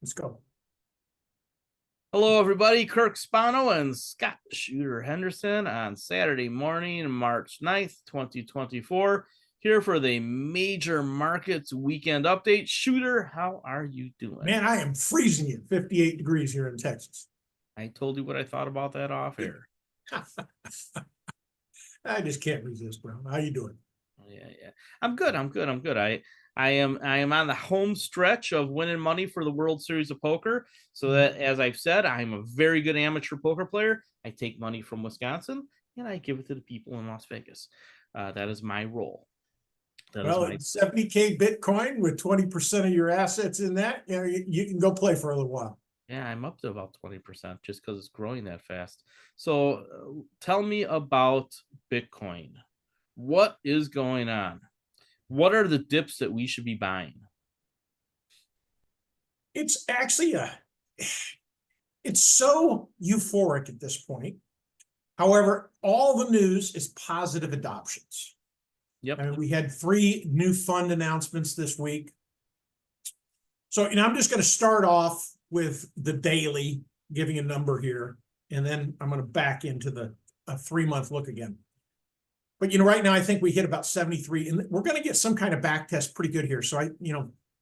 Let's go. Hello, everybody. Kirk Spano and Scott Shooter Henderson on Saturday morning, March 9th, 2024, here for the Major Markets Weekend Update. Shooter, how are you doing? Man, I am freezing you. 58 degrees here in Texas. I told you what I thought about that off air. I just can't resist, bro. How you doing? Yeah. I'm good. I am on the home stretch of winning money for the World Series of Poker. So that, as I've said, I'm a very good amateur poker player. I take money from Wisconsin and I give it to the people in Las Vegas. That is my role. Well, 70K Bitcoin with 20% of your assets in that, you can go play for a little while. Yeah, I'm up to about 20% just because it's growing that fast. So tell me about Bitcoin. What is going on? What are the dips that we should be buying? It's actually it's so euphoric at this point. However, all the news is positive adoptions. Yep. I mean, we had 3 new fund announcements this week. So, I'm just going to start off with the daily, giving a number here, and then I'm going to back into a 3-month look again. But, right now I think we hit about 73, and we're going to get some kind of back test pretty good here. So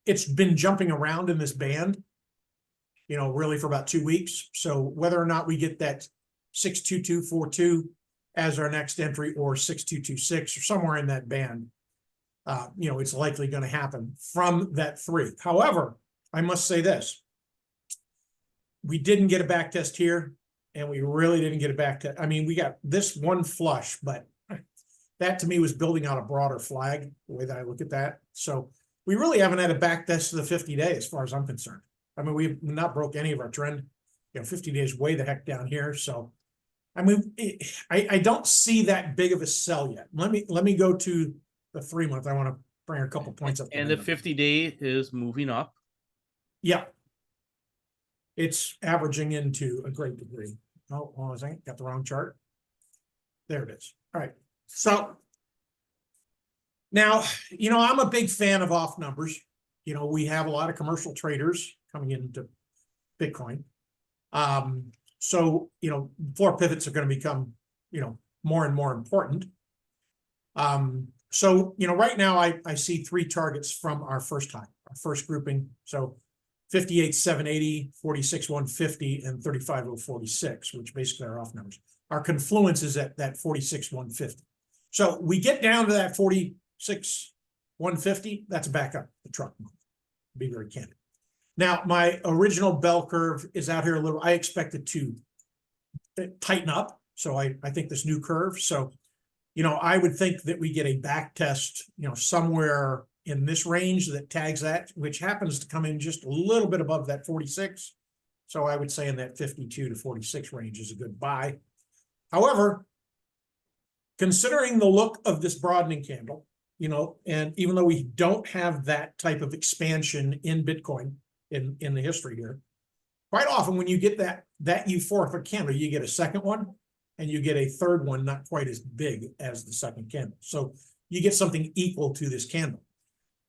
it's been jumping around in this band, really for about 2 weeks. So whether or not we get that 62242 as our next entry or 6226 or somewhere in that band, it's likely going to happen from that 3. However, I must say this. We didn't get a back test here, and we really didn't get a back test. I mean, we got this one flush, but that to me was building out a broader flag, the way that I look at that. So we really haven't had a back test to the 50-day as far as I'm concerned. I mean, we've not broke any of our trend. 50 days way the heck down here. So, I mean, I don't see that big of a sell yet. Let me go to the 3-month. I want to bring a couple points up. And the 50-day is moving up. Yeah. It's averaging into a great degree. Oh, hold on a second. Got the wrong chart. There it is. All right. So now, I'm a big fan of off numbers. We have a lot of commercial traders coming into Bitcoin. So, floor pivots are going to become, more and more important. So, right now I see 3 targets from our first grouping. So 58,780, 46,150, and 35,046, which basically are off numbers. Our confluence is at that 46,150. So we get down to that 46,150. That's a backup the truck month. Be very candid. Now, my original bell curve is out here a little. I expect it to tighten up. So I think this new curve. So, I would think that we get a back test, somewhere in this range that tags that, which happens to come in just a little bit above that 46. So I would say in that 52 to 46 range is a good buy. However, considering the look of this broadening candle, and even though we don't have that type of expansion in Bitcoin in the history here, quite often when you get that euphoric candle, you get a second one and you get a third one not quite as big as the second candle. So you get something equal to this candle.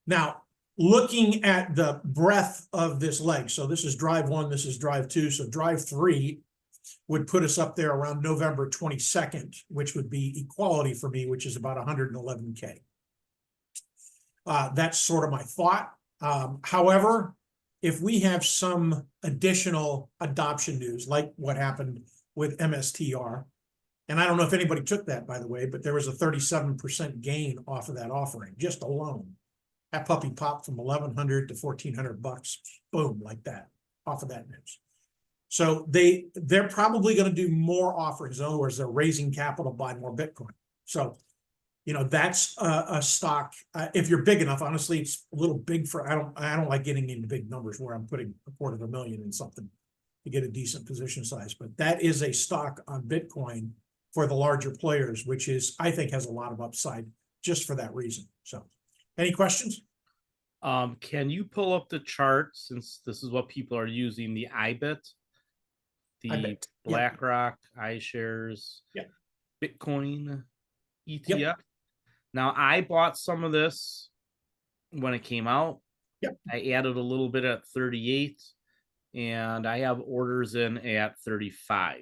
Now, looking at the breadth of this leg, so this is drive 1, this is drive 2, so drive 3 would put us up there around November 22nd, which would be equality for me, which is about 111K. That's sort of my thought. However, if we have some additional adoption news, like what happened with MSTR, and I don't know if anybody took that, by the way, but there was a 37% gain off of that offering, just alone. That puppy popped from $1,100 to $1,400, boom, like that, off of that news. So they're probably going to do more offerings. In other words, they're raising capital to buy more Bitcoin. So, that's a stock. If you're big enough, honestly, it's a little big for. I don't like getting into big numbers where I'm putting $250,000 in something to get a decent position size. But that is a stock on Bitcoin for the larger players, which I think has a lot of upside just for that reason. So, any questions? Can you pull up the chart, since this is what people are using, the IBIT? The BlackRock, iShares, Bitcoin ETF. Yep. Now, I bought some of this when it came out. Yep. I added a little bit at 38. and I have orders in at 35.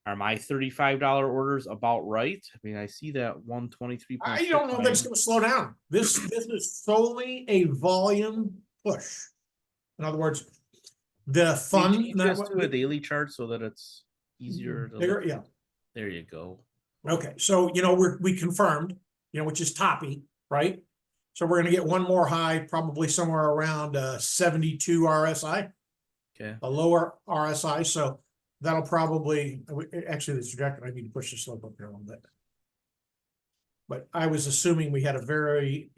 Are my $35 orders about right? I mean, I see that 123.6. I don't know that it's going to slow down. This is solely a volume push. In other words, the fund Change this to a daily chart so that it's easier to there, yeah. There you go. Okay, so we confirmed, which is toppy, right? So we're going to get one more high, probably somewhere around 72 RSI. Okay. A lower RSI, so that'll probably actually the trajectory. I need to push the slope up here a little bit. But I was assuming we had a very,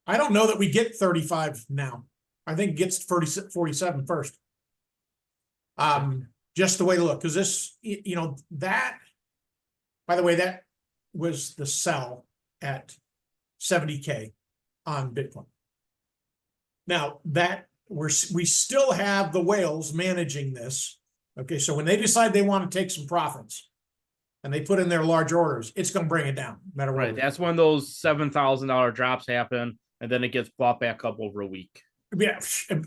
I don't know that we get 35 now. I think it gets 47 first. Just the way to look, because this, that, by the way, that was the sell at 70K on Bitcoin. Now that we still have the whales managing this. Okay, so when they decide they want to take some profits and they put in their large orders, it's going to bring it down. No matter what. Right. That's when those $7,000 drops happen, and then it gets bought back up over a week. Yeah,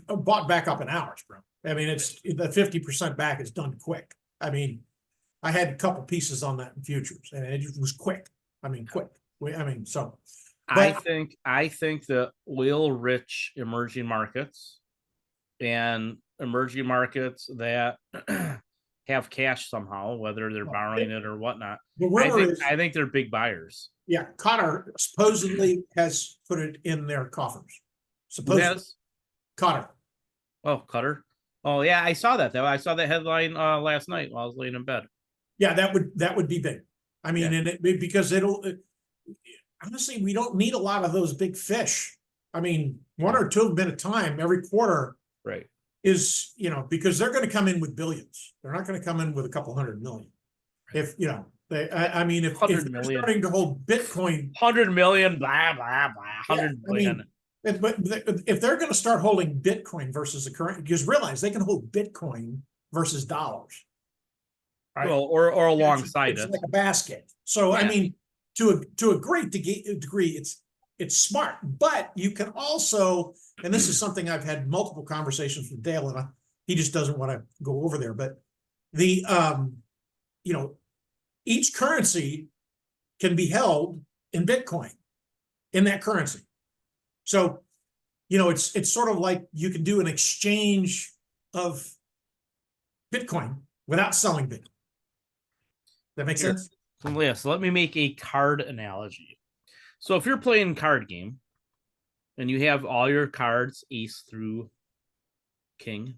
bought back up in hours, bro. I mean, it's the 50% back is done quick. I mean, I had a couple pieces on that in futures, and it was quick. I mean, quick. So. But I think the oil-rich emerging markets and emerging markets that have cash somehow, whether they're borrowing it or whatnot, I think they're big buyers. Yeah, Qatar supposedly has put it in their coffers. Supposedly. Yes. Qatar. Oh, Qatar. Oh yeah, I saw that though. I saw that headline last night while I was laying in bed. Yeah, that would be big. I mean, yeah. And because honestly, we don't need a lot of those big fish. I mean, one or two of them at a time every quarter. Right. Is, because they're going to come in with billions. They're not going to come in with a couple 100 million. Right. If, if they're starting to hold Bitcoin. 100 million, blah, blah, blah, 100 million. But if they're going to start holding Bitcoin versus the current, because realize they can hold Bitcoin versus dollars. Right? Well, or alongside it's like a basket. So, yeah. I mean, to a great degree, it's smart, but you can also, and this is something I've had multiple conversations with Dale, and he just doesn't want to go over there, but the, each currency can be held in Bitcoin, in that currency. So, it's sort of like you can do an exchange of Bitcoin without selling Bitcoin. That makes sense? So, yes, let me make a card analogy. So if you're playing a card game and you have all your cards, ace through king,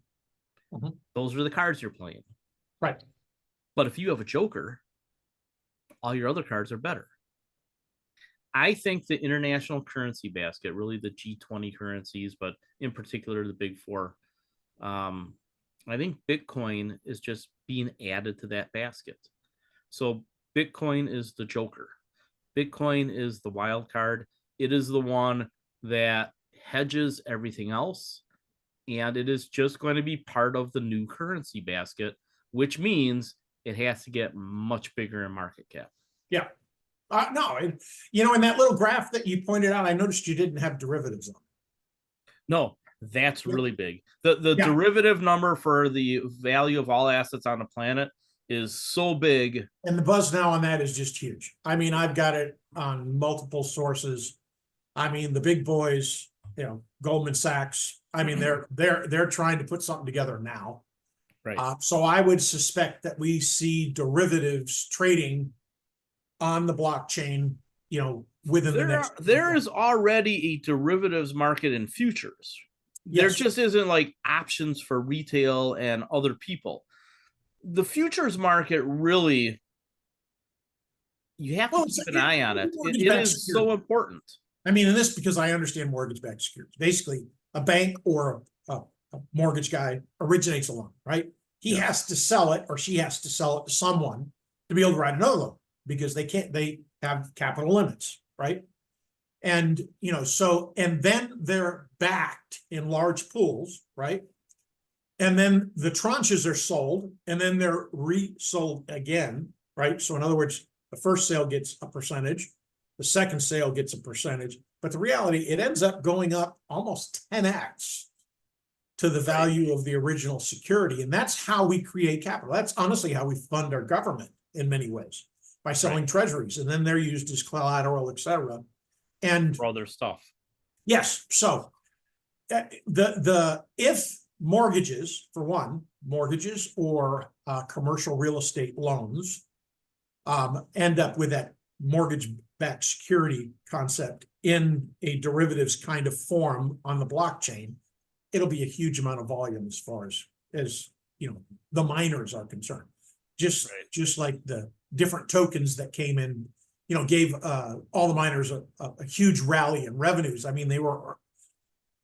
those are the cards you're playing. Right. But if you have a joker, all your other cards are better. I think the international currency basket, really the G20 currencies, but in particular the big four, I think Bitcoin is just being added to that basket. So Bitcoin is the joker. Bitcoin is the wild card. It is the one that hedges everything else. And it is just going to be part of the new currency basket, which means it has to get much bigger in market cap. Yeah. No, in that little graph that you pointed out, I noticed you didn't have derivatives on. No, that's really big. The derivative number for the value of all assets on the planet is so big. And the buzz now on that is just huge. I mean, I've got it on multiple sources. I mean, the big boys, Goldman Sachs, I mean, they're trying to put something together now. Right. So I would suspect that we see derivatives trading on the blockchain, within the next. There is already a derivatives market in futures. Yes. There just isn't like options for retail and other people. The futures market really, you have to keep an eye on it. It is so important. I mean, and this because I understand mortgage-backed securities. Basically, a bank or a mortgage guy originates a loan, right? He has to sell it, or she has to sell it to someone to be able to write another loan, because they have capital limits, right? And, and then they're backed in large pools, right? And then the tranches are sold, and then they're resold again, right? So in other words, the first sale gets a percentage, the second sale gets a percentage, but the reality, it ends up going up almost 10x to the value of the original security. And that's how we create capital. That's honestly how we fund our government in many ways, by selling treasuries, and then they're used as collateral, et cetera. And for other stuff. yes, so if mortgages, for one, mortgages or commercial real estate loans end up with that mortgage-backed security concept in a derivatives kind of form on the blockchain, it'll be a huge amount of volume as far as you know, the miners are concerned. Just like the different tokens that came in, you know, gave all the miners a huge rally in revenues. I mean, they were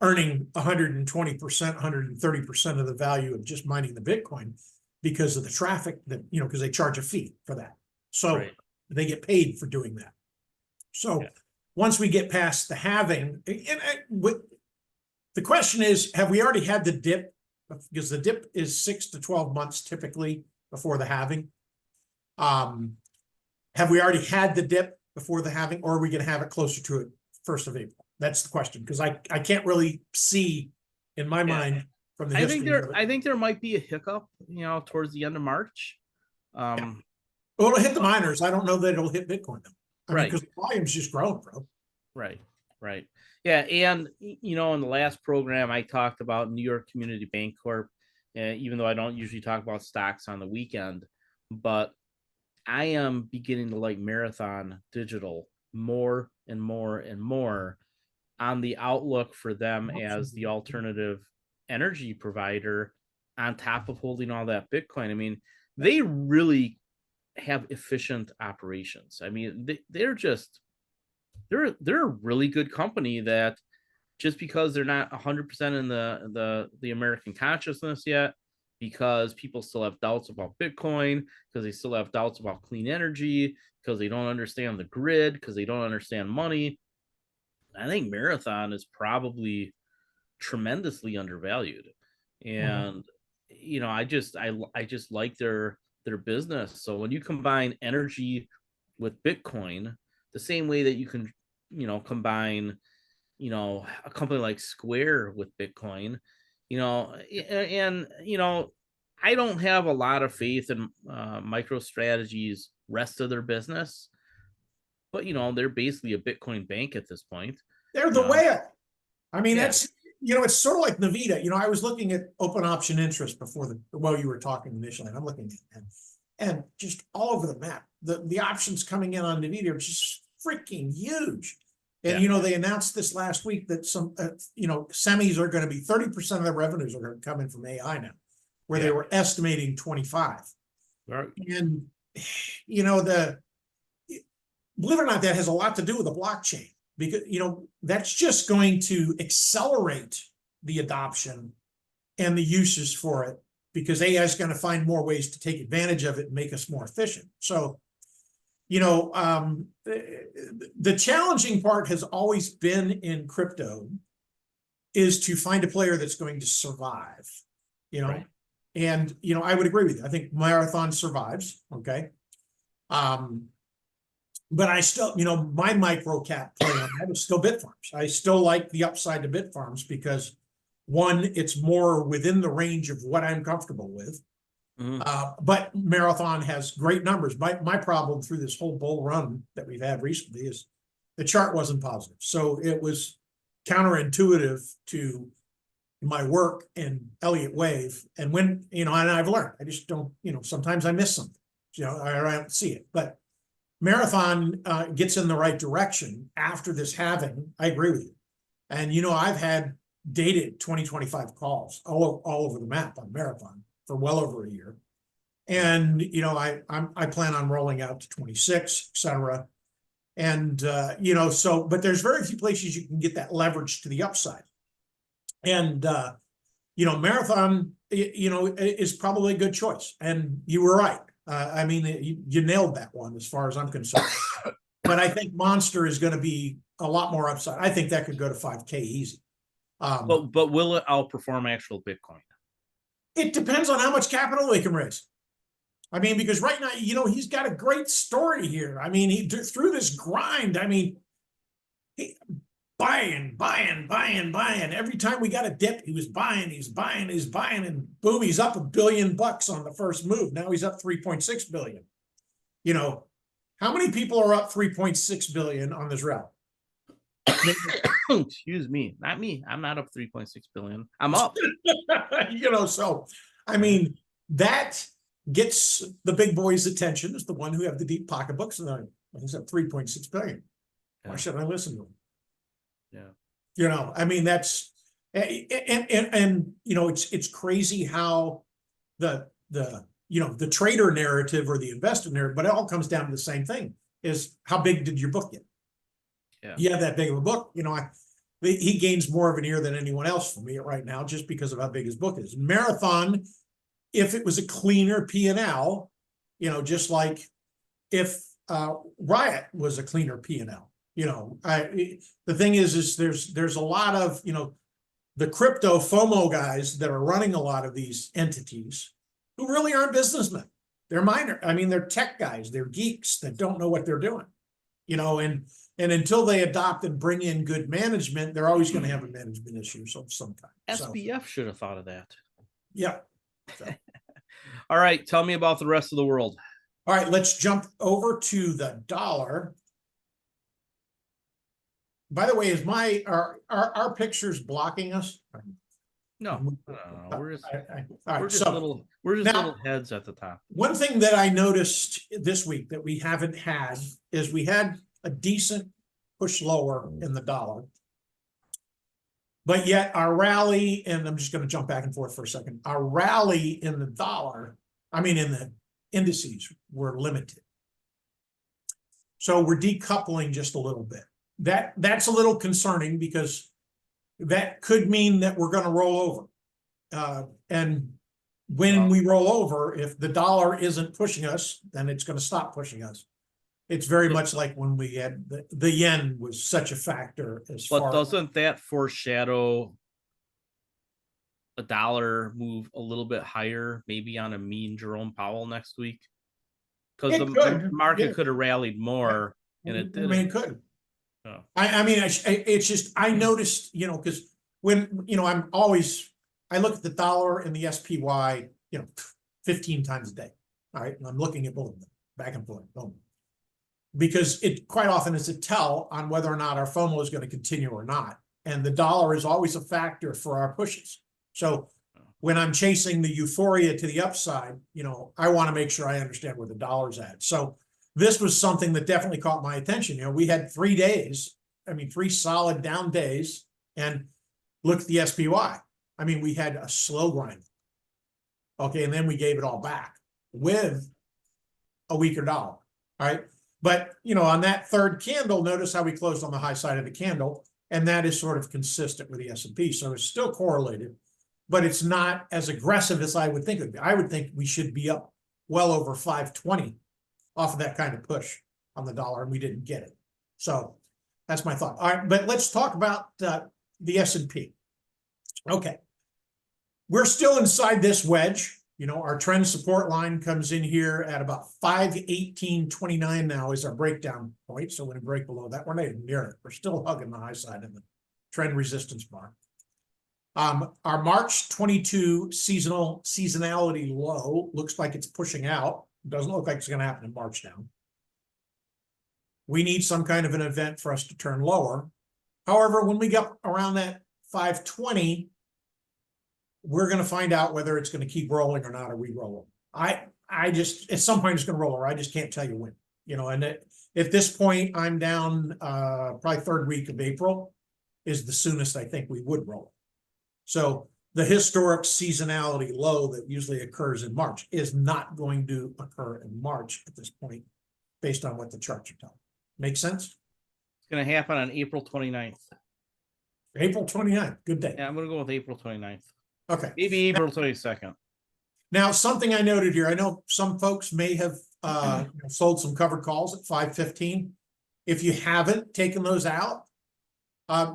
earning 120%, 130% of the value of just mining the Bitcoin because of the traffic that, you know, because they charge a fee for that. So they get paid for doing that. So once we get past the halving, the question is, have we already had the dip? Because the dip is 6 to 12 months typically before the halving. Have we already had the dip before the halving, or are we going to have it closer to it 1st of April? That's the question, because I can't really see in my mind from the history. I think there might be a hiccup, you know, towards the end of March. Well, it'll hit the miners. I don't know that it'll hit Bitcoin though. I mean, because the volume's just growing, bro. Right. Yeah, and you know, in the last program, I talked about New York Community Bank Corp. Even though I don't usually talk about stocks on the weekend, but I am beginning to like Marathon Digital more and more and more on the outlook for them as the alternative energy provider on top of holding all that Bitcoin. I mean, they really have efficient operations. I mean, they're a really good company that just because they're not 100% in the American consciousness yet, because people still have doubts about Bitcoin, because they still have doubts about clean energy, because they don't understand the grid, because they don't understand money. I think Marathon is probably tremendously undervalued. And you know, I just like their business. So when you combine energy with Bitcoin, the same way that you can, you know, combine, you know, a company like Square with Bitcoin, you know, and you know, I don't have a lot of faith in MicroStrategy's rest of their business, but you know, they're basically a Bitcoin bank at this point. They're the whale. I mean, that's, you know, it's sort of like Nvidia. You know, I was looking at open option interest before while you were talking initially, and I'm looking at it, and just all over the map, the options coming in on Nvidia are just freaking huge. And you know, they announced this last week that some you know, semis are going to be 30% of their revenues are going to come in from AI now, where they were estimating 25. And you know, believe it or not, that has a lot to do with the blockchain, because you know, that's just going to accelerate the adoption and the uses for it, because AI is going to find more ways to take advantage of it and make us more efficient. So you know, the challenging part has always been in crypto is to find a player that's going to survive, you know. And you know, I would agree with you. I think Marathon survives, okay. But I still, you know, my micro cap play on that is still Bitfarms. I still like the upside to Bitfarms because, one, it's more within the range of what I'm comfortable with. But Marathon has great numbers. My problem through this whole bull run that we've had recently is the chart wasn't positive. So it was counterintuitive to my work and Elliott Wave. And when, you know, and I've learned, I just don't, you know, sometimes I miss something, you know, I don't see it. But Marathon gets in the right direction after this halving. I agree with you. And, you know, I've had dated 2025 calls all over the map on Marathon for well over a year. And, you know, I plan on rolling out to 26, et cetera. And, you know, so, but there's very few places you can get that leverage to the upside. And, you know, Marathon, you know, is probably a good choice. And you were right. I mean, you nailed that one as far as I'm concerned. But I think Monster is going to be a lot more upside. I think that could go to 5K easy. But will it outperform actual Bitcoin? It depends on how much capital they can raise. I mean, because right now, you know, he's got a great story here. I mean, through this grind, I mean, buying. Every time we got a dip, he was buying, and boom, he's up $1 billion on the first move. Now he's up 3.6 billion. You know, how many people are up 3.6 billion on this rally? Excuse me, not me. I'm not up 3.6 billion. I'm up. You know, so I mean, that gets the big boys' attention as the one who have the deep pocketbooks, and he's up 3.6 billion. Why should I listen to him? Yeah. You know, I mean, that's and you know, it's crazy how the you know, the trader narrative or the investor narrative, but it all comes down to the same thing: is how big did your book get? Yeah. You have that big of a book, you know. He gains more of an ear than anyone else for me right now, just because of how big his book is. Marathon, if it was a cleaner P&L, you know, just like if Riot was a cleaner P&L, you know, the thing is there's a lot of, you know, the crypto FOMO guys that are running a lot of these entities who really aren't businessmen. They're minor. I mean, they're tech guys. They're geeks that don't know what they're doing, you know, and until they adopt and bring in good management, they're always going to have a management issue of some kind. SBF should have thought of that. Yeah. So. All right. Tell me about the rest of the world. All right. Let's jump over to the dollar. By the way, is our pictures blocking us? No. We're just, all right, we're just little heads at the top. One thing that I noticed this week that we haven't had is we had a decent push lower in the dollar, but yet our rally, and I'm just going to jump back and forth for a second, our rally in the dollar, I mean in the indices, were limited. So we're decoupling just a little bit. That's a little concerning, because that could mean that we're going to roll over. And when we roll over, if the dollar isn't pushing us, then it's going to stop pushing us. It's very much like when we had the yen was such a factor as far. But doesn't that foreshadow a dollar move a little bit higher, maybe on a mean Jerome Powell next week? Because the market could have rallied more, and it didn't. I mean, it could. Oh. I mean, it's just, I noticed, you know, because when, you know, I look at the dollar and the SPY, you know, 15 times a day. All right. And I'm looking at both of them back and forth. Boom. Because it quite often is a tell on whether or not our FOMO is going to continue or not. And the dollar is always a factor for our pushes. So when I'm chasing the euphoria to the upside, you know, I want to make sure I understand where the dollar's at. So this was something that definitely caught my attention. You know, we had 3 days, I mean, 3 solid down days, and look at the SPY. I mean, we had a slow grind. Okay. And then we gave it all back with a weaker dollar. All right. But, you know, on that third candle, notice how we closed on the high side of the candle, and that is sort of consistent with the S&P. So it's still correlated, but it's not as aggressive as I would think it would be. I would think we should be up well over 520 off of that kind of push on the dollar, and we didn't get it. So that's my thought. All right, but let's talk about the S&P. Okay. We're still inside this wedge. You know, our trend support line comes in here at about 518.29 now is our breakdown point. So when we break below that, we're not even near it. We're still hugging the high side of the trend resistance bar. Our March 22 seasonality low looks like it's pushing out. Doesn't look like it's going to happen in March now. We need some kind of an event for us to turn lower. However, when we get around that 520, we're going to find out whether it's going to keep rolling or not, or re-roll. I just, at some point it's going to roll over. I just can't tell you when, you know, and at this point I'm down, probably third week of April is the soonest I think we would roll. So the historic seasonality low that usually occurs in March is not going to occur in March at this point, based on what the charts are telling. Make sense? It's going to happen on April 29th. April 29th. Good day. Yeah, I'm going to go with April 29th. Okay. Maybe April 22nd. Now, something I noted here, I know some folks may have sold some covered calls at 515. If you haven't taken those out,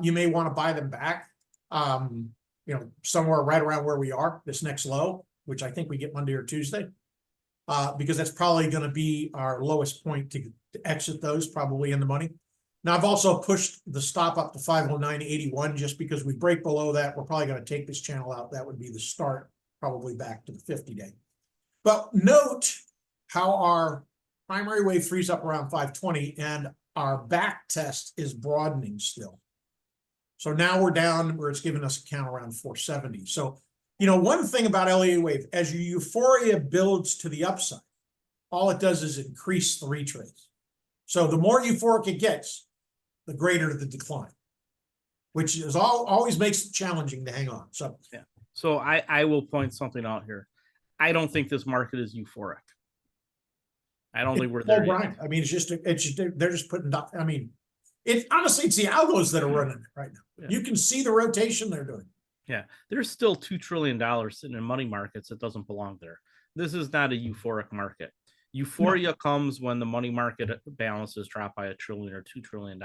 you may want to buy them back, you know, somewhere right around where we are, this next low, which I think we get Monday or Tuesday, because that's probably going to be our lowest point to exit those, probably in the money. Now, I've also pushed the stop up to 509.81 just because we break below that. We're probably going to take this channel out. That would be the start, probably back to the 50-day. But note how our primary wave frees up around 520 and our back test is broadening still. So now we're down where it's giving us a count around 470. So, you know, one thing about LEA wave, as your euphoria builds to the upside, all it does is increase the retrace. So the more euphoric it gets, the greater the decline, which is always makes it challenging to hang on. So yeah. So I will point something out here. I don't think this market is euphoric. I don't think we're there yet. I mean, they're just putting. I mean, honestly, it's the algos that are running it right now. Yeah. You can see the rotation they're doing. Yeah, there's still $2 trillion sitting in money markets that doesn't belong there. This is not a euphoric market. Euphoria comes when the money market balances drop by $1 trillion or $2 trillion,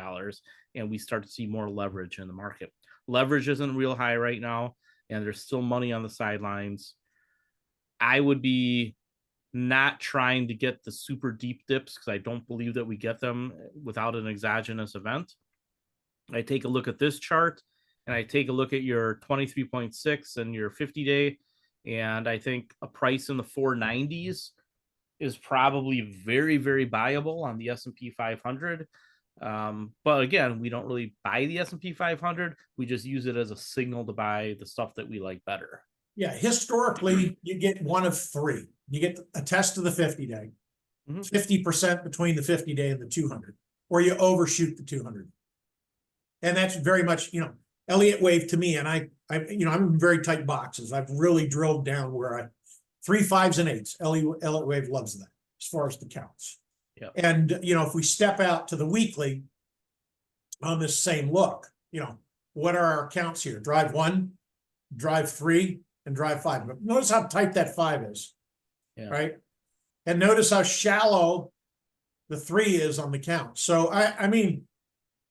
and we start to see more leverage in the market. Leverage isn't real high right now, and there's still money on the sidelines. I would be not trying to get the super deep dips because I don't believe that we get them without an exogenous event. I take a look at this chart, and I take a look at your 23.6 and your 50-day, and I think a price in the 490s is probably very, very buyable on the S&P 500. But again, we don't really buy the S&P 500. We just use it as a signal to buy the stuff that we like better. Yeah, historically, you get one of three. You get a test of the 50-day, 50% between the 50-day and the 200, or you overshoot the 200. And that's very much, you know, Elliott wave to me. And I'm in very tight boxes. I've really drilled down where 3 5s and 8s. Elliott wave loves that as far as the counts. Yep. And, you know, if we step out to the weekly on this same look, you know, what are our counts here? Drive 1, drive 3, and drive 5. But notice how tight that 5 is, right? And notice how shallow the 3 is on the count. So, I mean,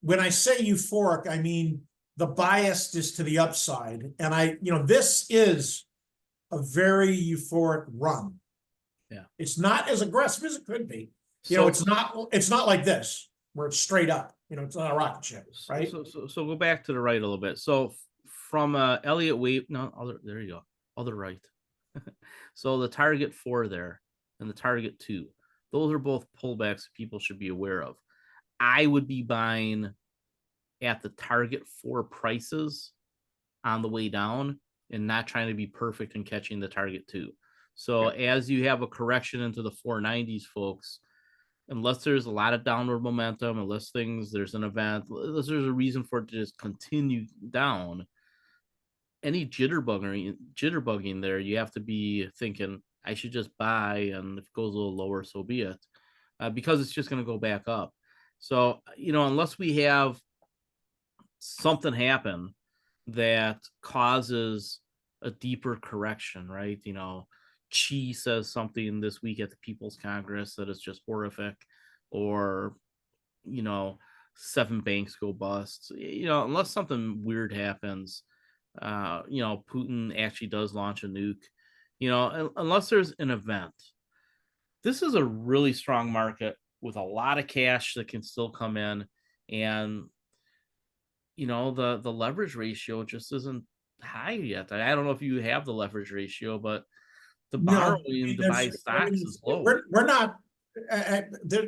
when I say euphoric, I mean the bias is to the upside. And this is a very euphoric run. Yeah. It's not as aggressive as it could be. You know, it's not like this where it's straight up. You know, it's not a rocket ship, right? So go back to the right a little bit. So from Elliott wave, there you go, other right. So the target 4 there and the target 2, those are both pullbacks people should be aware of. I would be buying at the target 4 prices on the way down and not trying to be perfect and catching the target 2. So as you have a correction into the 490s, folks, unless there's a lot of downward momentum, unless there's an event, unless there's a reason for it to just continue down, any jitterbugging there, you have to be thinking, I should just buy, and if it goes a little lower, so be it, because it's just going to go back up. So, you know, unless we have something happen that causes a deeper correction, right? You know, Chi says something this week at the People's Congress that is just horrific, or, you know, 7 banks go bust, you know, unless something weird happens, you know, Putin actually does launch a nuke, you know, unless there's an event. This is a really strong market with a lot of cash that can still come in, and, you know, the leverage ratio just isn't high yet. I don't know if you have the leverage ratio, but the borrowing to buy stocks is low. We're not.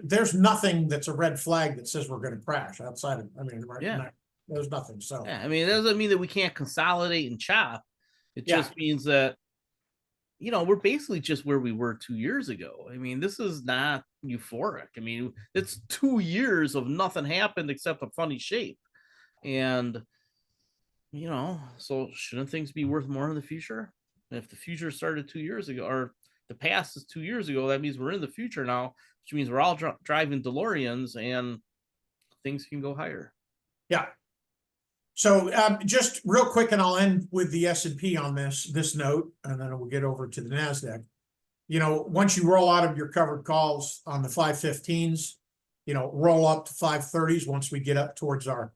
There's nothing that's a red flag that says we're going to crash outside of. I mean, there's nothing. So I mean, it doesn't mean that we can't consolidate and chop. It just means that, you know, we're basically just where we were 2 years ago. I mean, this is not euphoric. I mean, it's 2 years of nothing happened except a funny shape, and, you know, so shouldn't things be worth more in the future? If the future started 2 years ago, or the past is 2 years ago, that means we're in the future now, which means we're all driving DeLoreans and things can go higher. Yeah. So just real quick, and I'll end with the S&P on this note, and then we'll get over to the NASDAQ. You know, once you roll out of your covered calls on the 515s, you know, roll up to 530s once we get up towards our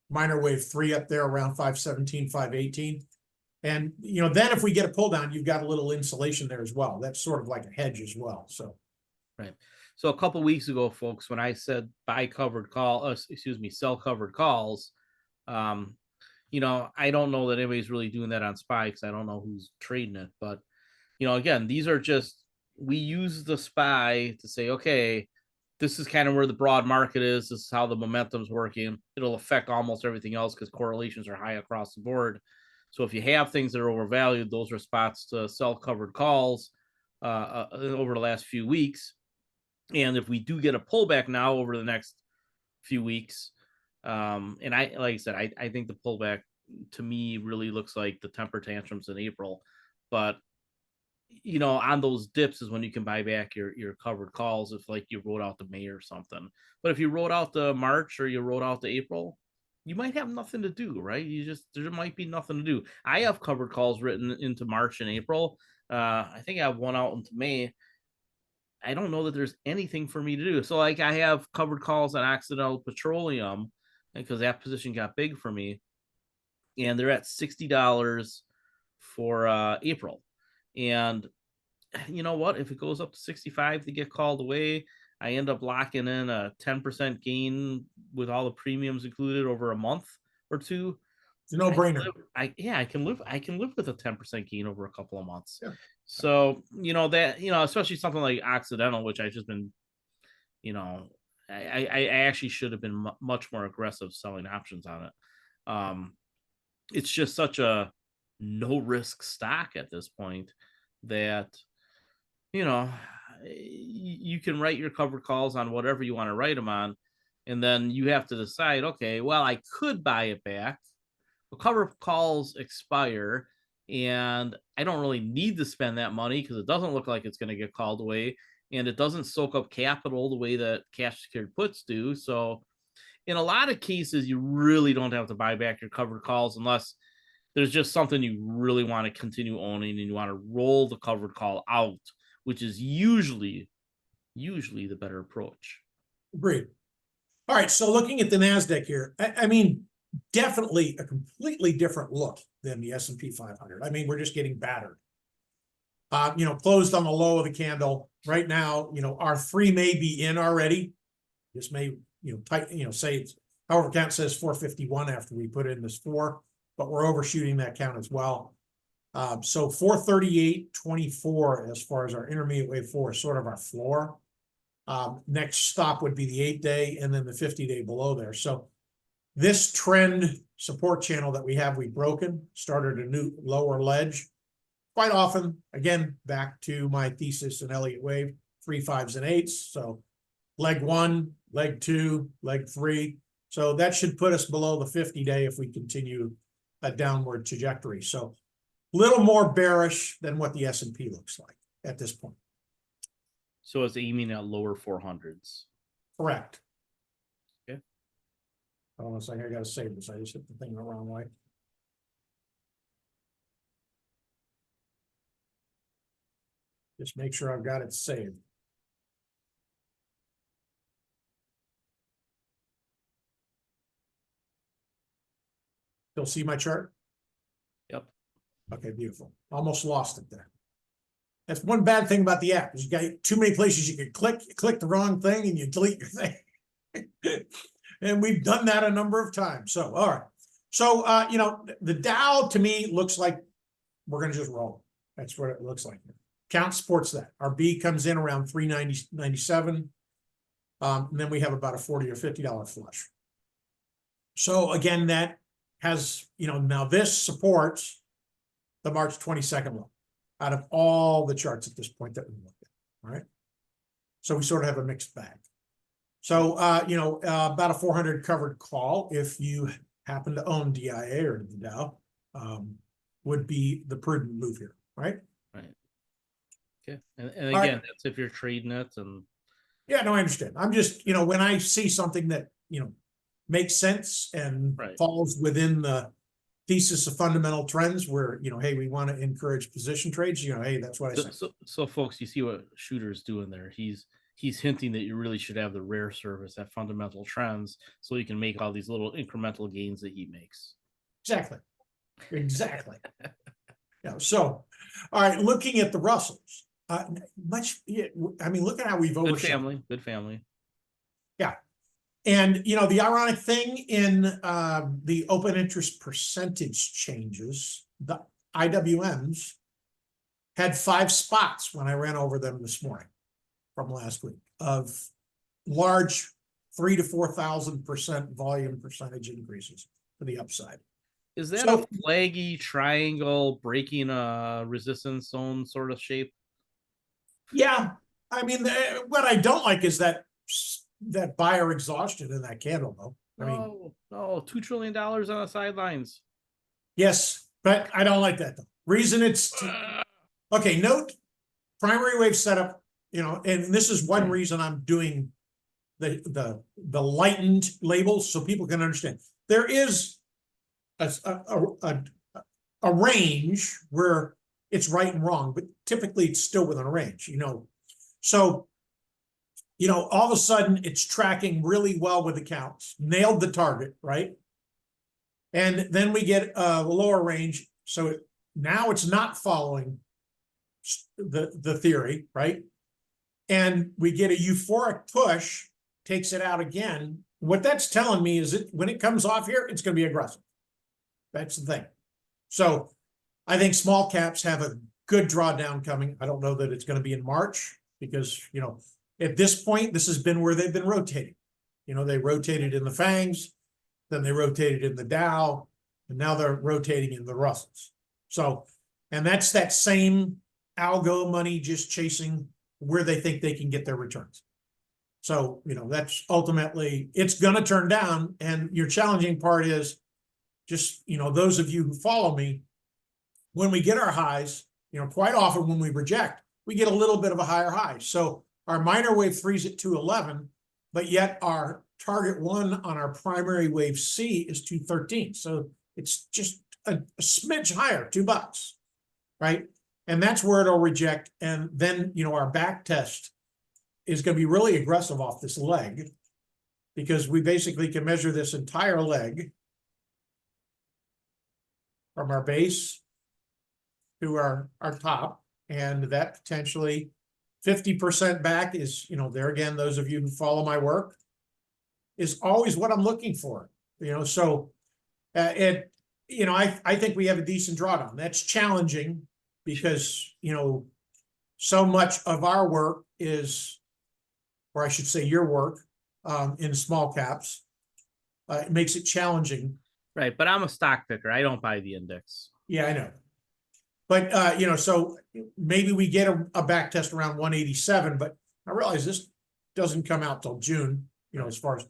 minor wave 3 up there around 517, 518. And, you know, then if we get a pull down, you've got a little insulation there as well. That's sort of like a hedge as well. So, right. So a couple weeks ago, folks, when I said sell covered calls, um, I don't know that anybody's really doing that on SPY because I don't know who's trading it. But, again, these are just, we use the SPY to say, okay, this is kind of where the broad market is. This is how the momentum's working. It'll affect almost everything else because correlations are high across the board. So if you have things that are overvalued, those are spots to sell covered calls over the last few weeks. And if we do get a pullback now over the next few weeks, and like I said, I think the pullback to me really looks like the temper tantrums in April. But on those dips is when you can buy back your covered calls if like you wrote out the May or something. But if you wrote out the March or you wrote out the April, you might have nothing to do, right? There might be nothing to do. I have covered calls written into March and April. I think I have one out into May. I don't know that there's anything for me to do. So like I have covered calls on Occidental Petroleum because that position got big for me. And they're at $60 for April. And you know what? If it goes up to 65 to get called away, I end up locking in a 10% gain with all the premiums included over a month or two. It's a no-brainer. I can live with a 10% gain over a couple of months. Yeah. So, especially something like Occidental, which I've just been, I actually should have been much more aggressive selling options on it. It's just such a no risk stock at this point that, you can write your covered calls on whatever you want to write them on. And then you have to decide, okay, well, I could buy it back. The cover calls expire and I don't really need to spend that money because it doesn't look like it's going to get called away and it doesn't soak up capital the way that cash secured puts do. So in a lot of cases, you really don't have to buy back your covered calls unless there's just something you really want to continue owning and you want to roll the covered call out, which is usually the better approach. Agreed. All right. So looking at the NASDAQ here, I mean, definitely a completely different look than the S&P 500. I mean, we're just getting battered. Closed on the low of the candle right now. Our 3 may be in already. This may, say it's however count says 451 after we put in this 4, but we're overshooting that count as well. So 438.24 as far as our intermediate wave 4 is sort of our floor. Next stop would be the 8-day and then the 50-day below there. So this trend support channel that we've broken, started a new lower ledge. Quite often, again, back to my thesis in Elliott wave, 3, 5s, and 8s. So leg 1, leg 2, leg 3. So that should put us below the 50-day if we continue a downward trajectory. So a little more bearish than what the S&P looks like at this point. So it's aiming at lower 400s. Correct. Okay. Hold on a second, I got to save this. I just hit the thing the wrong way. Just make sure I've got it saved. Still see my chart? Yep. Okay, beautiful. Almost lost it there. That's one bad thing about the app is you got too many places you can click the wrong thing and you delete your thing. And we've done that a number of times. So, all right. So, the Dow to me looks like we're going to just roll. That's what it looks like. Count supports that. Our B comes in around 397. And then we have about a $40 or $50 flush. So again, that has, now this supports the March 22nd low out of all the charts at this point that we looked at. All right. So we sort of have a mixed bag. So, about a 400 covered call, if you happen to own DIA or the Dow, would be the prudent move here, right? Right. Okay. And again, that's if you're trading it. And yeah, no, I understand. I'm just, when I see something that, makes sense and falls within the thesis of fundamental trends where, hey, we want to encourage position trades, hey, that's what I say. So folks, you see what Shooter's doing there. He's hinting that you really should have the rare service at fundamental trends so you can make all these little incremental gains that he makes. Exactly. So, all right, looking at the Russells. Much, yeah, I mean, look at how we've Good overshot. family, good family. Yeah. And, the ironic thing in the open interest percentage changes, the IWMs had 5 spots when I ran over them this morning from last week of large 3,000 to 4,000% volume percentage increases for the upside. Is that So, a flaggy triangle breaking a resistance zone sort of shape? yeah, I mean, what I don't like is that buyer exhaustion in that candle, though. I mean, No, $2 trillion on the sidelines. yes, but I don't like that though. Reason it's okay. Note primary wave setup. And this is one reason I'm doing the lightened labels so people can understand. There is a range where it's right and wrong, but typically it's still within a range. So all of a sudden it's tracking really well with accounts, nailed the target, right? And then we get a lower range. So now it's not following the theory, right? And we get a euphoric push, takes it out again. What that's telling me is that when it comes off here, it's going to be aggressive. That's the thing. So I think small caps have a good drawdown coming. I don't know that it's going to be in March because, at this point, this has been where they've been rotating. They rotated in the FANGs, then they rotated in the Dow, and now they're rotating in the Russells. So, and that's that same algo money just chasing where they think they can get their returns. So, that's ultimately, it's going to turn down. And your challenging part is just, those of you who follow me, when we get our highs, quite often when we reject, we get a little bit of a higher high. So our minor wave 3's at 211, but yet our target 1 on our primary wave C is 213. So it's just a smidge higher, $2, right? And that's where it'll reject. And then, our back test is going to be really aggressive off this leg because we basically can measure this entire leg from our base to our top. And that potentially 50% back is, there again, those of you who follow my work, is always what I'm looking for. So I think we have a decent drawdown. That's challenging because, so much of our work is, or I should say your work, in small caps. It makes it challenging. Right, but I'm a stock picker. I don't buy the index. Yeah, I know. But, so maybe we get a back test around 187, but I realize this doesn't come out till June, as far as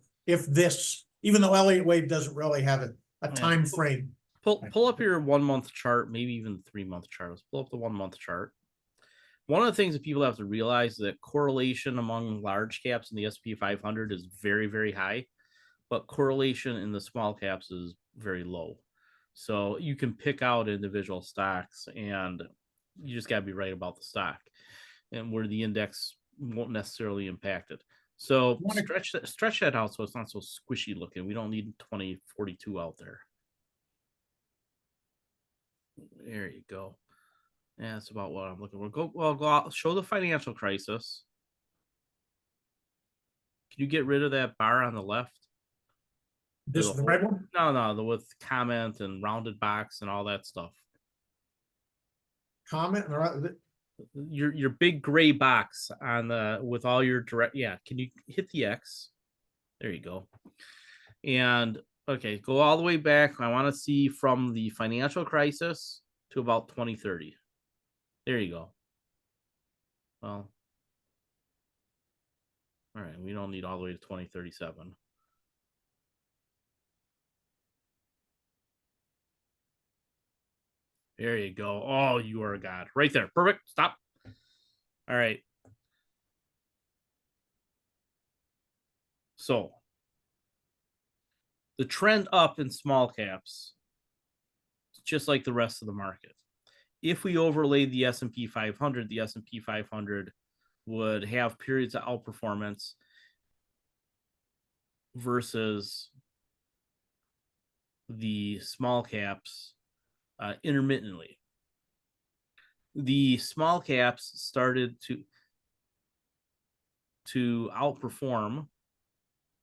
even though Elliott Wave doesn't really have a time frame. Pull up your 1 month chart, maybe even 3 month chart. Let's pull up the 1 month chart. One of the things that people have to realize is that correlation among large caps in the S&P 500 is very, very high, but correlation in the small caps is very low. So you can pick out individual stocks and you just got to be right about the stock and where the index won't necessarily impact it. So stretch that out so it's not so squishy looking. We don't need 2042 out there. There you go. Yeah, that's about what I'm looking for. Go out, show the financial crisis. Can you get rid of that bar on the left? This is the red one? No, the with comment and rounded box and all that stuff. Comment? Your big gray box on the with all your direct. Yeah, can you hit the X? There you go. And okay, go all the way back. I want to see from the financial crisis to about 2030. There you go. Well, all right, we don't need all the way to 2037. There you go. Oh, you are a god. Right there. Perfect. Stop. All right. So the trend up in small caps, just like the rest of the market. If we overlaid the S&P 500, the S&P 500 would have periods of outperformance versus the small caps intermittently. the small caps started to outperform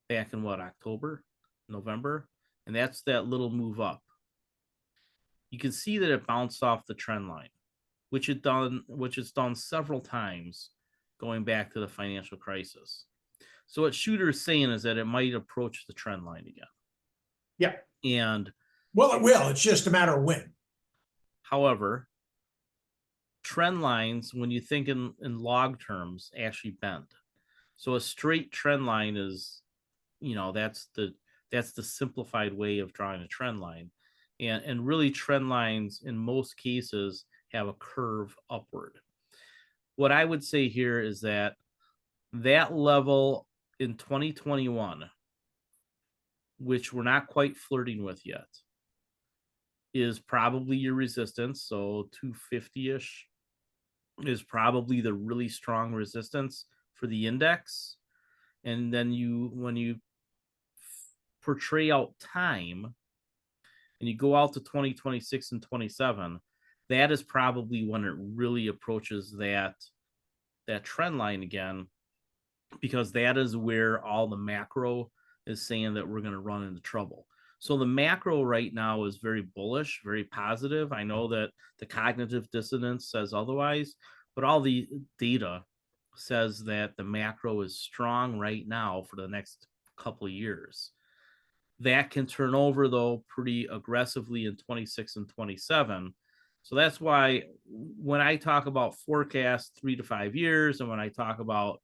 back in what, October, November, and that's that little move up. You can see that it bounced off the trend line, which it's done several times going back to the financial crisis. So what Shooter is saying is that it might approach the trend line again. Yeah. And well, it will. It's just a matter of when. However, trend lines, when you think in log terms, actually bend. So a straight trend line is, that's the simplified way of drawing a trend line. And really trend lines in most cases have a curve upward. What I would say here is that level in 2021, which we're not quite flirting with yet, is probably your resistance. So 250-ish is probably the really strong resistance for the index. And then when you portray out time and you go out to 2026 and 27, that is probably when it really approaches that trend line again, because that is where all the macro is saying that we're going to run into trouble. So the macro right now is very bullish, very positive. I know that the cognitive dissonance says otherwise, but all the data says that the macro is strong right now for the next couple of years. That can turn over, though, pretty aggressively in 26 and 27. So that's why when I talk about forecast 3 to 5 years, and when I talk about,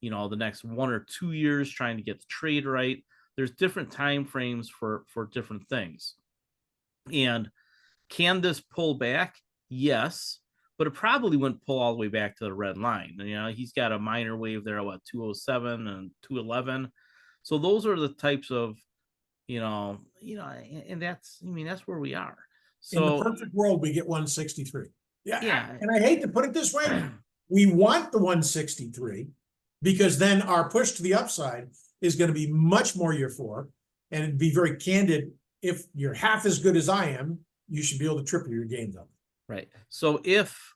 the next 1 or 2 years trying to get the trade right, there's different time frames for different things. And can this pull back? Yes, but it probably wouldn't pull all the way back to the red line. He's got a minor wave there, 207 and 211. So those are the types of, and that's where we are. So in the perfect world, we get 163. Yeah. And I hate to put it this way, we want the 163 because then our push to the upside is going to be much more year 4. And it'd be very candid. If you're half as good as I am, you should be able to triple your gains up. Right. So if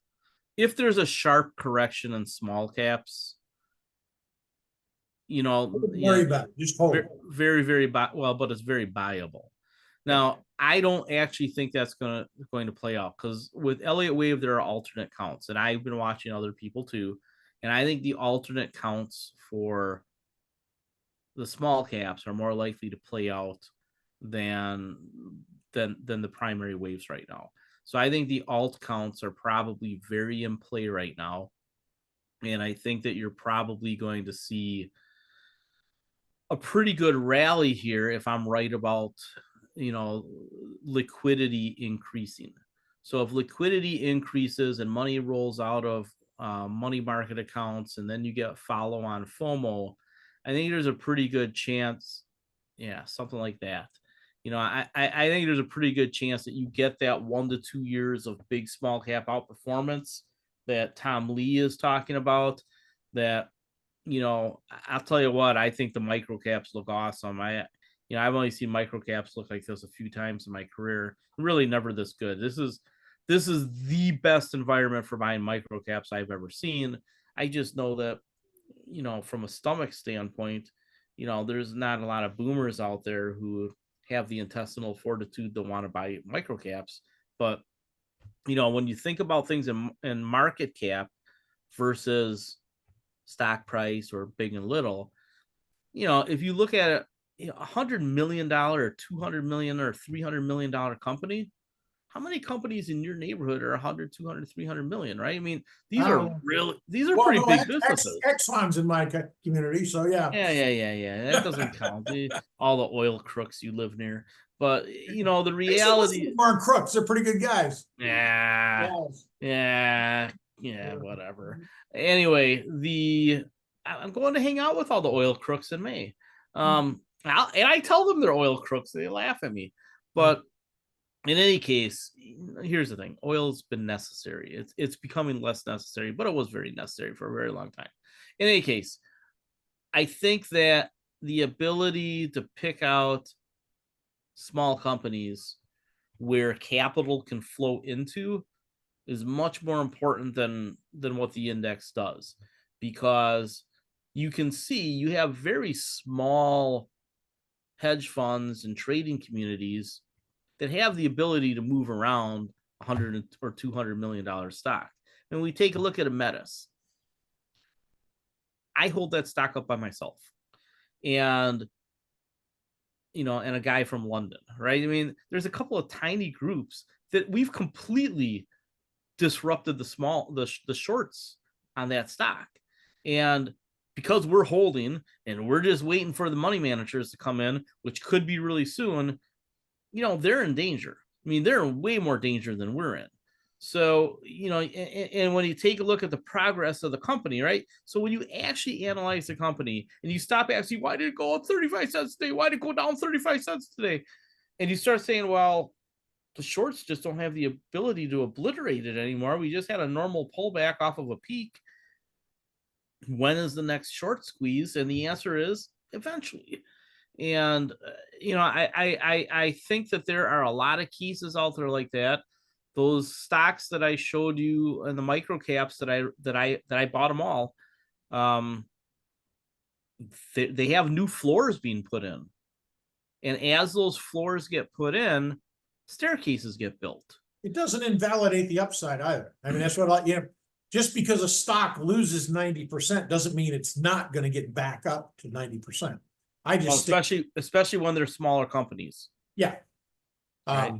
there's a sharp correction in small caps, worry about it. Just hold. Very, very well, but it's very buyable. Now, I don't actually think that's going to play out, because with Elliott Wave, there are alternate counts, and I've been watching other people too, and I think the alternate counts for the small caps are more likely to play out than the primary waves right now. So I think the alt counts are probably very in play right now, and I think that you're probably going to see a pretty good rally here if I'm right about liquidity increasing. So if liquidity increases and money rolls out of money market accounts, and then you get follow on FOMO, I think there's a pretty good chance, something like that. I think there's a pretty good chance that you get that 1 to 2 years of big small cap outperformance that Tom Lee is talking about. That, I'll tell you what, I think the micro caps look awesome. I've only seen micro caps look like this a few times in my career. Really never this good. This is the best environment for buying micro caps I've ever seen. I just know that, from a stomach standpoint, there's not a lot of boomers out there who have the intestinal fortitude to want to buy micro caps. But, when you think about things in market cap versus stock price or big and little, if you look at it, $100 million or $200 million or $300 million company, how many companies in your neighborhood are 100, 200, 300 million, right? I mean, these are pretty big businesses. Exxon's in my community, so yeah. That doesn't count. All the oil crooks you live near. But, the reality... aren't crooks. They're pretty good guys. Whatever. Anyway, I'm going to hang out with all the oil crooks in May. And I tell them they're oil crooks. They laugh at me. But in any case, here's the thing. Oil's been necessary. It's becoming less necessary, but it was very necessary for a very long time. In any case, I think that the ability to pick out small companies where capital can flow into is much more important than what the index does, because you can see you have very small hedge funds and trading communities that have the ability to move around $100 or $200 million stock. And we take a look at a Metis. I hold that stock up by myself, and and a guy from London, right? I mean, there's a couple of tiny groups that we've completely disrupted the shorts on that stock. And because we're holding and we're just waiting for the money managers to come in, which could be really soon, they're in danger. I mean, they're in way more danger than we're in. So, and when you take a look at the progress of the company, right? So when you actually analyze the company and you stop asking, why did it go up 35 cents today? Why did it go down 35 cents today? And you start saying, well, the shorts just don't have the ability to obliterate it anymore. We just had a normal pullback off of a peak. When is the next short squeeze? And the answer is eventually. And I think that there are a lot of cases out there like that. Those stocks that I showed you and the micro caps that I bought them all, they have new floors being put in, and as those floors get put in, staircases get built. It doesn't invalidate the upside either. I mean, that's what just because a stock loses 90% doesn't mean it's not going to get back up to 90%. Especially when they're smaller companies. Yeah. Right.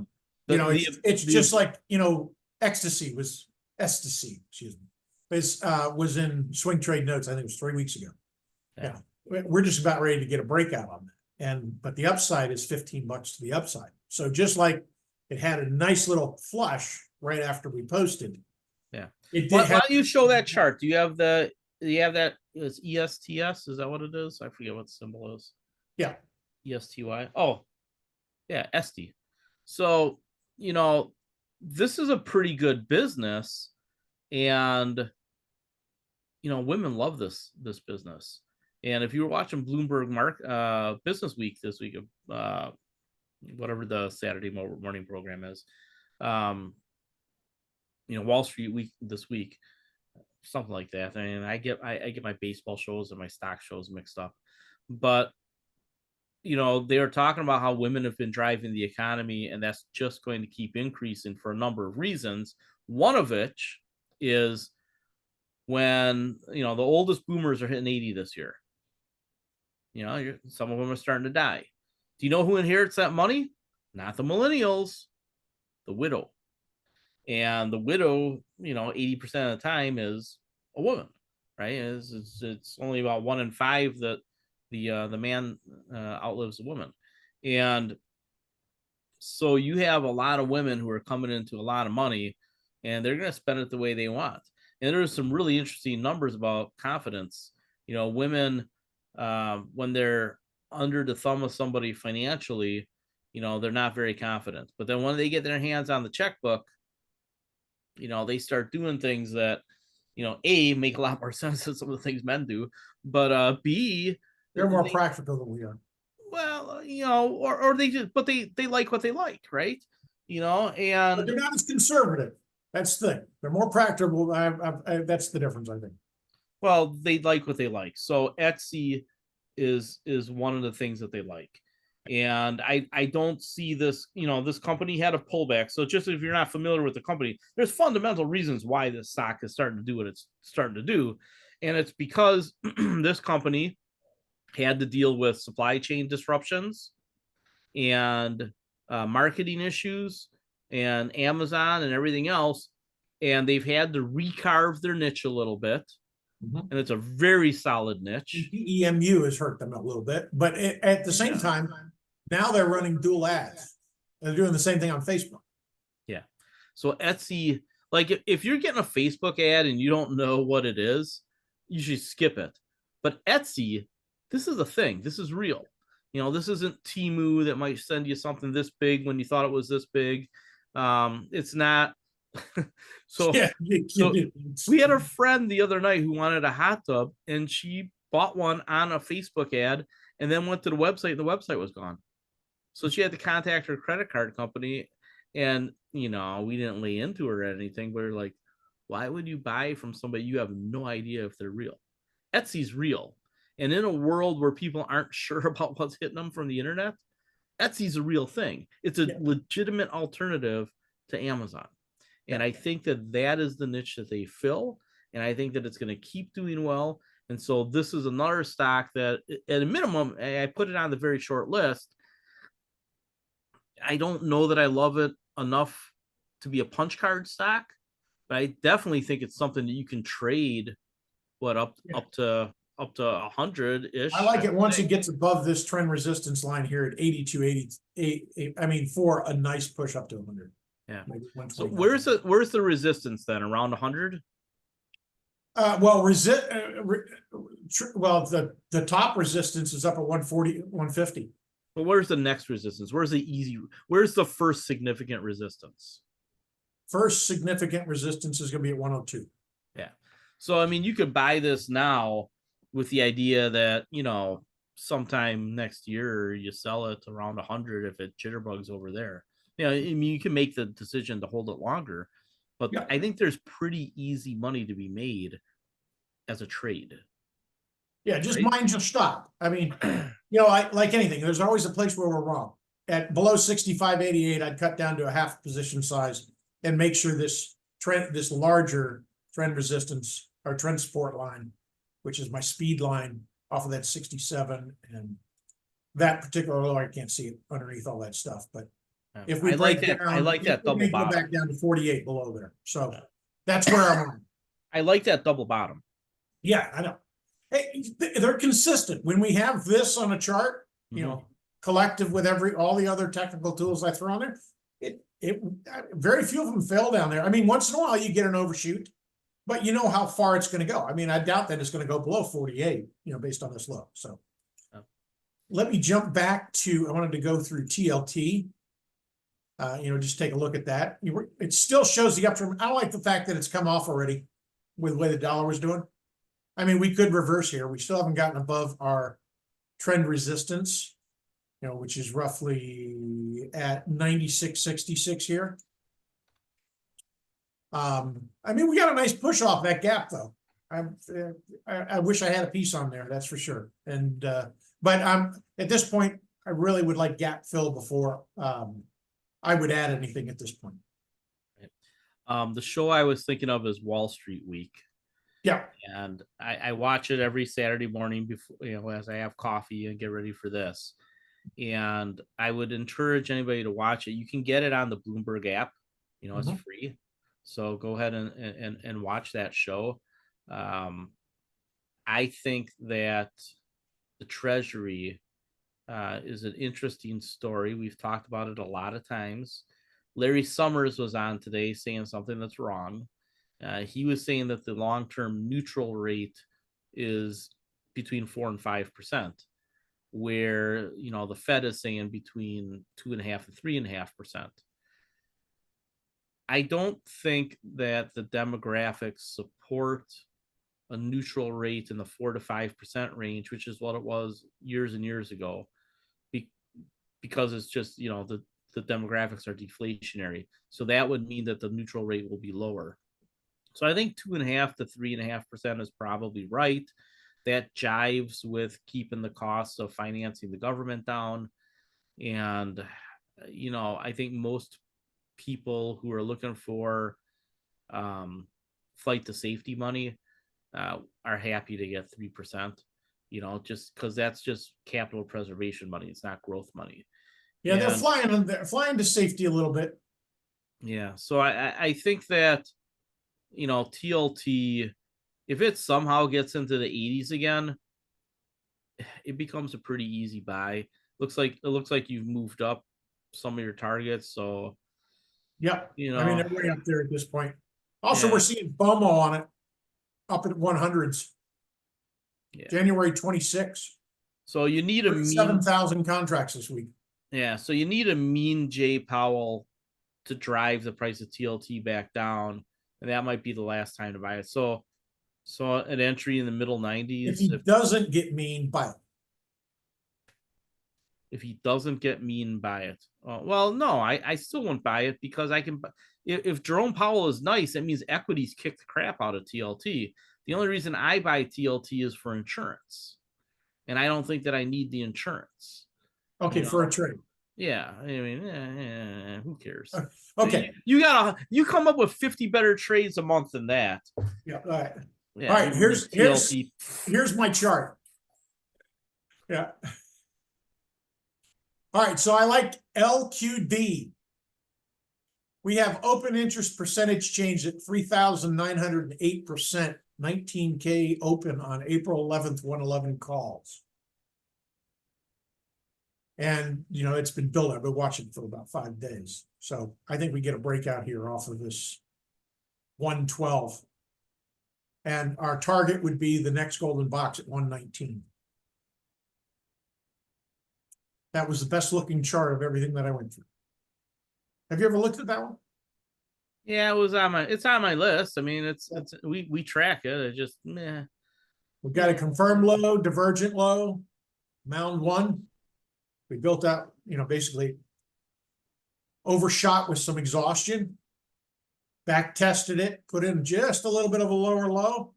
It's just like, ecstasy, excuse me, was in swing trade notes. I think it was 3 weeks ago. Yeah. We're just about ready to get a breakout on that. But the upside is $15 to the upside. So just like it had a nice little flush right after we posted. Yeah. Why don't you show that chart? Do you have that? Is ESTS? Is that what it is? I forget what the symbol is. Yeah. ESTY. Oh, yeah, ST. So, this is a pretty good business, and women love this business. And if you were watching Bloomberg Business Week this week, whatever the Saturday morning program is, Wall Street Week this week, something like that. I mean, I get my baseball shows and my stock shows mixed up, but they are talking about how women have been driving the economy, and that's just going to keep increasing for a number of reasons. One of which is when the oldest boomers are hitting 80 this year. Some of them are starting to die. Do you know who inherits that money? Not the millennials, the widow. And the widow, 80% of the time is a woman, right? It's only about 1 in 5 that the man outlives a woman. And so you have a lot of women who are coming into a lot of money, and they're going to spend it the way they want. And there's some really interesting numbers about confidence. Women, when they're under the thumb of somebody financially, they're not very confident. But then when they get their hands on the checkbook, they start doing things that, A, make a lot more sense than some of the things men do, but B, they're more practical than we are. Well, or they just, but they like what they like, right? And but they're not as conservative. That's the thing. They're more practical. That's the difference, I think. Well, they like what they like. So Etsy is one of the things that they like. And I don't see this, this company had a pullback. So just if you're not familiar with the company, there's fundamental reasons why this stock is starting to do what it's starting to do. And it's because this company had to deal with supply chain disruptions and marketing issues and Amazon and everything else. And they've had to recarve their niche a little bit. Mm-hmm. And it's a very solid niche. EMU has hurt them a little bit, but at the same time, now they're running dual ads. They're doing the same thing on Facebook. Yeah. So Etsy, like if you're getting a Facebook ad and you don't know what it is, you should skip it. But Etsy, this is a thing. This is real. This isn't Temu that might send you something this big when you thought it was this big. It's not. So we had a friend the other night who wanted a hot tub, and she bought one on a Facebook ad and then went to the website, and the website was gone. So she had to contact her credit card company, And, you know, we didn't lay into it or anything, but we're like, why would you buy from somebody you have no idea if they're real? Etsy's real. And in a world where people aren't sure about what's hitting them from the internet, Etsy's a real thing. It's a legitimate alternative to Amazon. And I think that that is the niche that they fill. And I think that it's going to keep doing well. And so this is another stock that, at a minimum, I put it on the very short list. I don't know that I love it enough to be a punch card stock, but I definitely think it's something that you can trade. Up to 100-ish. I like it once it gets above this trend resistance line here at 82.88. I mean, for a nice push up to 100. Yeah. So where's the resistance then? Around 100? Well, the top resistance is up at 140, 150. But where's the next resistance? Where's the first significant resistance? First significant resistance is going to be at 102. Yeah. So, I mean, you could buy this now with the idea that, you know, sometime next year you sell it around 100 if it jitterbugs over there. You know, I mean, you can make the decision to hold it longer, but I think there's pretty easy money to be made as a trade. Yeah, just mind your stop. I mean, you know, like anything, there's always a place where we're wrong. At below 65.88, I'd cut down to a half position size and make sure this larger trend resistance or trend support line, which is my speed line off of that 67, and that particular low, I can't see it underneath all that stuff. But if we break down, I like that double bottom. Go back down to 48 below there. So that's where I'm on. I like that double bottom. Yeah, I know. Hey, they're consistent. When we have this on a chart, you know, collective with all the other technical tools I throw on there, very few of them fail down there. I mean, once in a while you get an overshoot, but you know how far it's going to go. I mean, I doubt that it's going to go below 48, you know, based on this low. So let me jump back to, I wanted to go through TLT. You know, just take a look at that. It still shows the uptrend. I like the fact that it's come off already with the way the dollar was doing. I mean, we could reverse here. We still haven't gotten above our trend resistance, you know, which is roughly at 96.66 here. I mean, we got a nice push off that gap, though. I wish I had a piece on there, that's for sure. And but at this point, I really would like gap fill before I would add anything at this point. The show I was thinking of is Wall Street Week. Yeah. And I watch it every Saturday morning before, you know, as I have coffee and get ready for this. And I would encourage anybody to watch it. You can get it on the Bloomberg app, you know, it's free. So go ahead and watch that show. I think that the Treasury is an interesting story. We've talked about it a lot of times. Larry Summers was on today saying something that's wrong. He was saying that the long-term neutral rate is between 4% and 5%, where, you know, the Fed is saying between 2.5% and 3.5%. I don't think that the demographics support a neutral rate in the 4 to 5% range, which is what it was years and years ago, because it's just, you know, the demographics are deflationary. So that would mean that the neutral rate will be lower. So I think 2.5% to 3.5% is probably right. That jives with keeping the costs of financing the government down. And, you know, I think most people who are looking for flight to safety money are happy to get 3%, you know, just because that's just capital preservation money. It's not growth money. Yeah, they're flying to safety a little bit. Yeah, so I think that, you know, TLT, if it somehow gets into the 80s again, it becomes a pretty easy buy. It looks like you've moved up some of your targets. So, yeah, you know, I mean, they're way up there at this point. Also, we're seeing FOMO on it up at 100s. Yeah. January 26. So you need a 7,000 contracts this week. Yeah, so you need a mean Jay Powell to drive the price of TLT back down. And that might be the last time to buy it. So an entry in the middle 90s. If he doesn't get mean, buy it. if he doesn't get me and buy it. Well, no, I still won't buy it because I can. If Jerome Powell is nice, that means equities kick the crap out of TLT. The only reason I buy TLT is for insurance, and I don't think that I need the insurance. Okay, for a trade. Yeah, I mean, who cares? Okay, you come up with 50 better trades a month than that. yeah, all right. Yeah, All right, here's TLT. here's my chart. Yeah. All right, so I like LQD. We have open interest percentage change at 3,908%, 19K open on April 11th, 111 calls. And, you know, it's been built. I've been watching for about 5 days. So I think we get a breakout here off of this 112. And our target would be the next golden box at 119. That was the best looking chart of everything that I went through. Have you ever looked at that one? Yeah, it's on my list. I mean, we track it. It just meh. We've got a confirmed low, divergent low, mound one. We built out, you know, basically overshot with some exhaustion, back tested it, put in just a little bit of a lower low.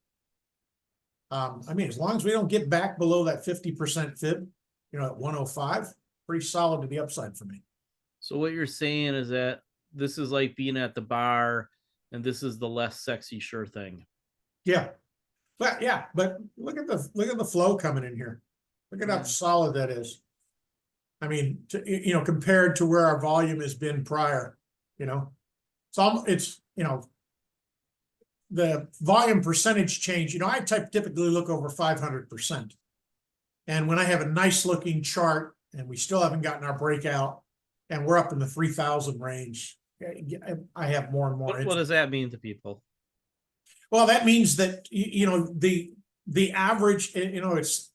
I mean, as long as we don't get back below that 50% fib, you know, at 105, pretty solid to the upside for me. So what you're saying is that this is like being at the bar, and this is the less sexy sure thing. Yeah, but look at the flow coming in here. Look at how solid that is. I mean, you know, compared to where our volume has been prior, you know, it's you know, the volume percentage change. You know, I typically look over 500%, and when I have a nice looking chart and we still haven't gotten our breakout, and we're up in the 3,000 range, I have more and more. What does that mean to people? Well, that means that, you know, the average, you know, it's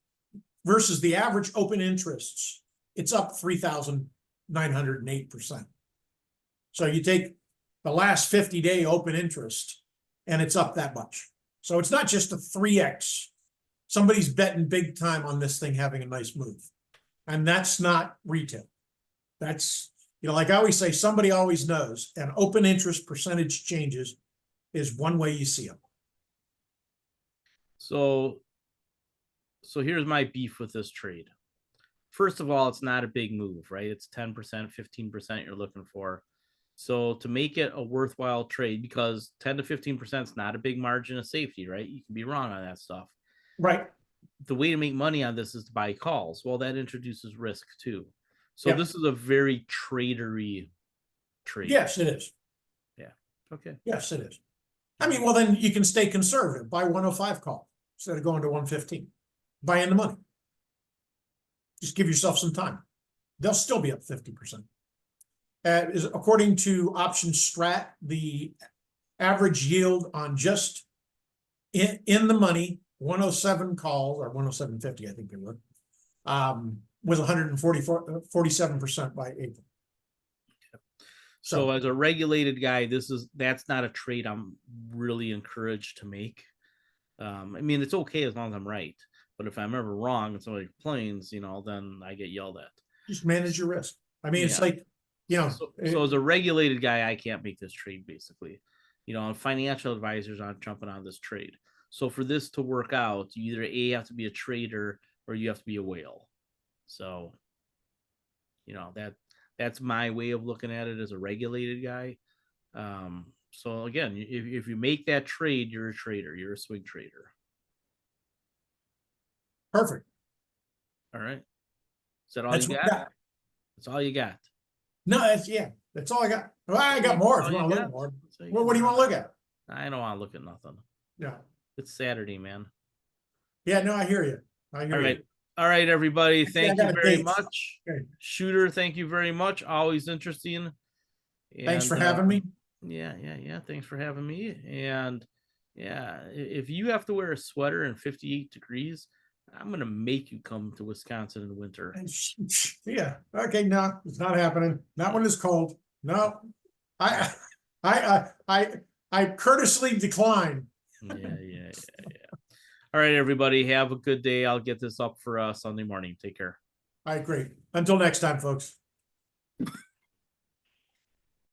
versus the average open interests, it's up 3,908%. So you take the last 50-day open interest and it's up that much. So it's not just a 3x. Somebody's betting big time on this thing having a nice move. And that's not retail. That's, you know, like I always say, somebody always knows, and open interest percentage changes is one way you see them. So here's my beef with this trade. First of all, it's not a big move, right? It's 10%, 15% you're looking for. So to make it a worthwhile trade, because 10 to 15% is not a big margin of safety, right? You can be wrong on that stuff. Right. The way to make money on this is to buy calls. Well, that introduces risk too. So this is a very tradery trade. Yes, it is. Yeah. Okay. Yes, it is. I mean, well, then you can stay conservative. Buy 105 call instead of going to 115. Buy in the money. Just give yourself some time. They'll still be up 50%. According to OptionStrat, the average yield on just in the money 107 calls, or 107.50, I think they were, was 147% by April. So as a regulated guy, that's not a trade I'm really encouraged to make. I mean, it's okay as long as I'm right, but if I'm ever wrong and somebody complains, you know, then I get yelled at. Just manage your risk. I mean, it's like, you know. So as a regulated guy, I can't make this trade, basically. You know, financial advisors aren't jumping on this trade. So for this to work out, you either A, have to be a trader, or you have to be a whale. So, you know, that's my way of looking at it as a regulated guy. So again, if you make that trade, you're a trader. You're a swing trader. Perfect. All right. Is that all you got? That's all you got. No, that's all I got. Well, I got more if you want to look at more. Well, what do you want to look at? I don't want to look at nothing. Yeah. It's Saturday, man. Yeah, no, I hear you. All right, everybody. Thank you very much. Okay. Shooter, thank you very much. Always interesting. Thanks for having me. Yeah. Thanks for having me. And yeah, if you have to wear a sweater in 58 degrees, I'm going to make you come to Wisconsin in winter. Yeah. Okay. No, it's not happening. Not when it's cold. No, I courteously decline. Yeah. All right, everybody. Have a good day. I'll get this up for Sunday morning. Take care. All right, great. Until next time, folks.